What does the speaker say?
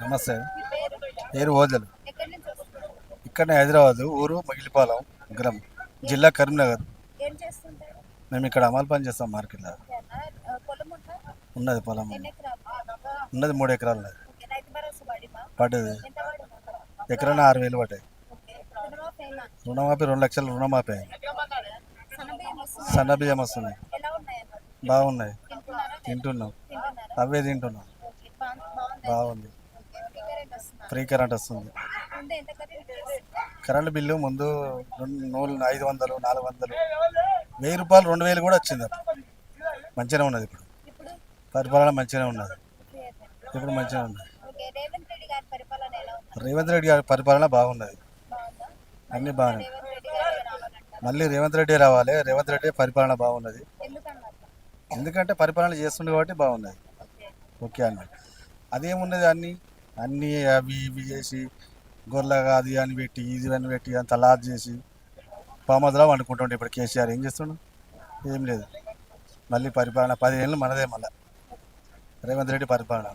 నమస్తే. మీ పేరు? పేరు ఓదెలు. ఎక్కడి నుంచి వస్తున్నారు? ఇక్కడనే హైదరాబాద్, ఊరు మగిలిపాలెం, గ్రామం, జిల్లా కరీంనగర్. ఏం చేస్తుంటారు? మేము ఇక్కడ అమలు పని చేస్తాం మార్కెట్లో. ఓకేనా? పొలం ఉందా? ఉన్నది పొలం ఎన్ని ఎకరాలు? ఉన్నది 3 ఎకరాలు ఉన్నది. ఓకే, రైతు భరోసా పడిందా? పడ్డది. ఎంత పడింది? ఎకరాన 6,000 పడ్డాయి. ఓకే, రుణమాఫీ అయిందా? రుణమాఫీ 2 లక్షలు రుణమాఫీ అయింది. సన్నబియ్యం వస్తుందా? సన్న బియ్యం వస్తున్నాయి. ఎలా ఉన్నాయన్న? బాగున్నాయి. తింటున్నారా? తింటున్నాం. తింటున్నారా? అవే తింటున్నాం. ఓకే, బాగుంది. బాగుంది. ఓకే, ఫ్రీ కరెంట్ వస్తుందా? ఫ్రీ కరెంట్ వస్తుంది. ముందు ఎంత కరెంట్ చేస్తుందా? కరెంట్ బిల్లు ముందు 500, 400, 1000 రూపాయలు, 2000 కూడా వచ్చింది. మంచిగానే ఉన్నది. ఇప్పుడు ఇప్పుడు పరిపాలన మంచిగానే ఉన్నది. ఫ్రీ అయిపోయింది. ఇప్పుడు మంచిగా ఉన్నది. ఓకే, రేవంత్ రెడ్డి గారి పరిపాలన ఎలా ఉంది? రేవంత్ రెడ్డి గారి పరిపాలన బాగున్నది. బాగుందా? అన్ని బాగున్నాయి. రేవంత్ రెడ్డి గారే రావాలంటారు. మళ్ళీ రేవంత్ రెడ్డి రావాలి. రేవంత్ రెడ్డి పరిపాలన బాగున్నది. ఎందుకన్నారు? ఎందుకంటే పరిపాలన చేస్తుంది కాబట్టి బాగున్నది. ఓకే. ఓకే అన్న. అదేమున్నది, అన్నీ అవి ఇవి చేసి గొర్రెగా అది అని పెట్టి ఇది అని పెట్టి అంత లాజ్ చేసి పామదులా వండుకుంటుంటే ఇప్పుడు కేసీఆర్ ఏం చేస్తుండు? ఏం లేదు. మళ్ళీ పరిపాలన 10 ఏళ్ళు మనదే. మళ్ళీ రేవంత్ రెడ్డి పరిపాలన.